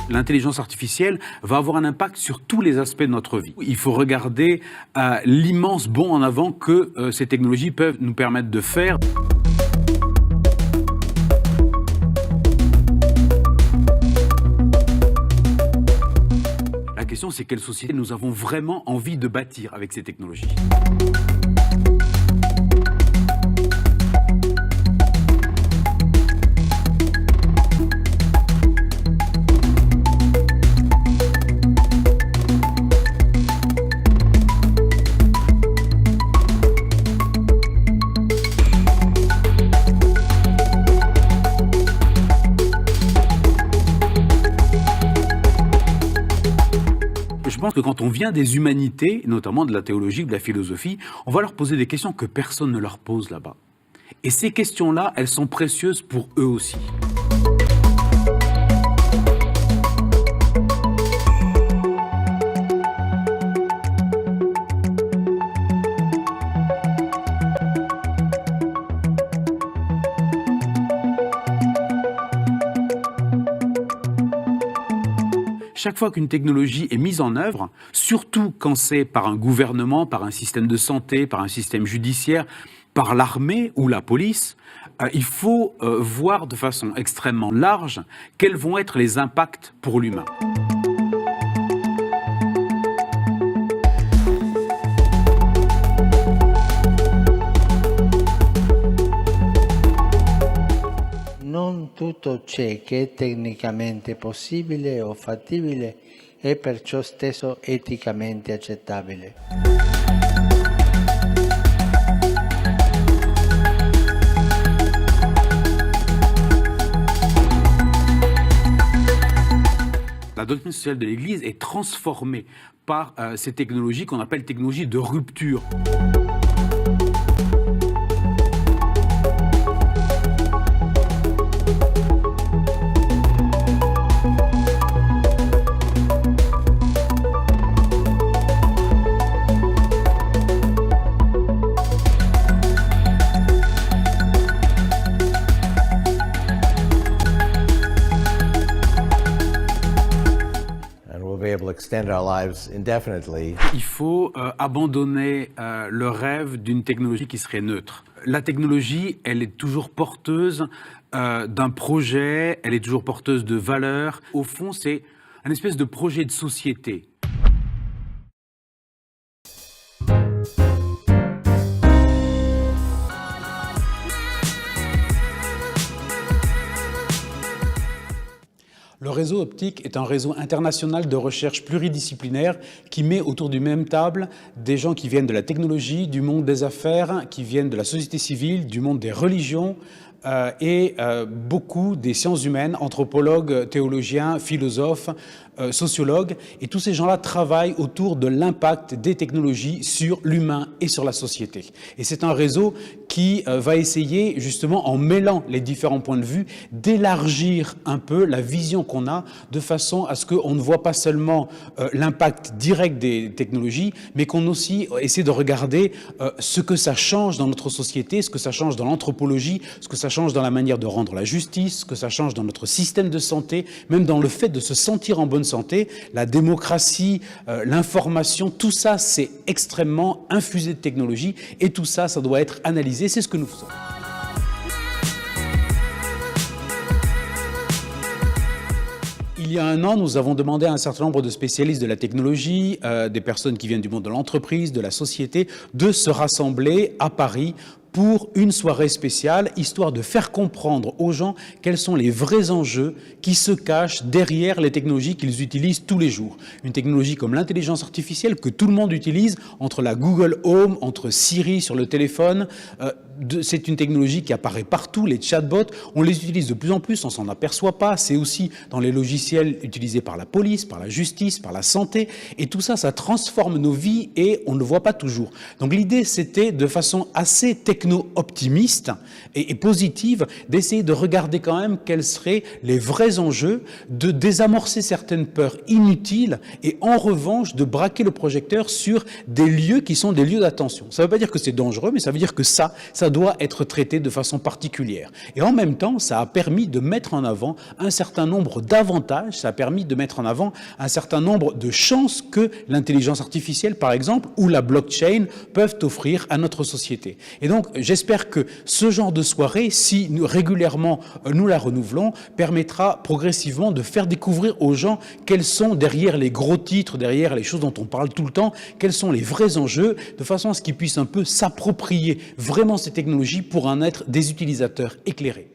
L'intelligence artificielle va avoir un impact sur tous les aspects de notre vie. Il faut regarder l'immense bond en avant que ces technologies peuvent nous permettre de faire. La question, c'est quelle société nous avons vraiment envie de bâtir avec ces technologies. Je pense que quand on vient des humanités, notamment de la théologie, de la philosophie, on va leur poser des questions que personne ne leur pose là-bas. Et ces questions-là, elles sont précieuses pour eux aussi. Chaque fois qu'une technologie est mise en œuvre, surtout quand c'est par un gouvernement, par un système de santé, par un système judiciaire, par l'armée ou la police, il faut voir de façon extrêmement large quels vont être les impacts pour l'humain. Non tutto ciò che è tecnicamente possibile o fattibile è perciò stesso eticamente accettabile. La doctrine sociale de l'Église est transformée par ces technologies qu'on appelle technologies de rupture. Extend our lives indefinitely. Il faut abandonner le rêve d'une technologie qui serait neutre. La technologie, elle est toujours porteuse d'un projet, elle est toujours porteuse de valeurs. Au fond, c'est un espèce de projet de société. Le réseau optique est un réseau international de recherche pluridisciplinaire qui met autour d'une même table des gens qui viennent de la technologie, du monde des affaires, qui viennent de la société civile, du monde des religions et beaucoup des sciences humaines, anthropologues, théologiens, philosophes, sociologues. Et tous ces gens-là travaillent autour de l'impact des technologies sur l'humain et sur la société. Et c'est un réseau qui va essayer, justement, en mêlant les différents points de vue, d'élargir un peu la vision qu'on a, de façon à ce qu'on ne voit pas seulement l'impact direct des technologies, mais qu'on aussi essaie de regarder ce que ça change dans notre société, ce que ça change dans l'anthropologie, ce que ça change dans la manière de rendre la justice, ce que ça change dans notre système de santé, même dans le fait de se sentir en bonne santé, la démocratie, l'information, tout ça, c'est extrêmement infusé de technologie et tout ça, ça doit être analysé. C'est ce que nous faisons. Il y a un an, nous avons demandé à un certain nombre de spécialistes de la technologie, des personnes qui viennent du monde de l'entreprise, de la société, de se rassembler à Paris pour une soirée spéciale, histoire de faire comprendre aux gens quels sont les vrais enjeux qui se cachent derrière les technologies qu'ils utilisent tous les jours. Une technologie comme l'intelligence artificielle que tout le monde utilise, entre la Google Home, entre Siri sur le téléphone, c'est une technologie qui apparaît partout, les chatbots, on les utilise de plus en plus, on s'en aperçoit pas, c'est aussi dans les logiciels utilisés par la police, par la justice, par la santé, et tout ça, ça transforme nos vies et on ne le voit pas toujours. Donc l'idée, c'était de façon assez technologique techno-optimiste et positive, d'essayer de regarder quand même quels seraient les vrais enjeux, de désamorcer certaines peurs inutiles et en revanche de braquer le projecteur sur des lieux qui sont des lieux d'attention. Ça ne veut pas dire que c'est dangereux, mais ça veut dire que ça doit être traité de façon particulière. Et en même temps, ça a permis de mettre en avant un certain nombre d'avantages, ça a permis de mettre en avant un certain nombre de chances que l'intelligence artificielle, par exemple, ou la blockchain peuvent offrir à notre société. Et donc, j'espère que ce genre de soirée, si régulièrement nous la renouvelons, permettra progressivement de faire découvrir aux gens quels sont derrière les gros titres, derrière les choses dont on parle tout le temps, quels sont les vrais enjeux, de façon à ce qu'ils puissent un peu s'approprier vraiment ces technologies pour en être des utilisateurs éclairés.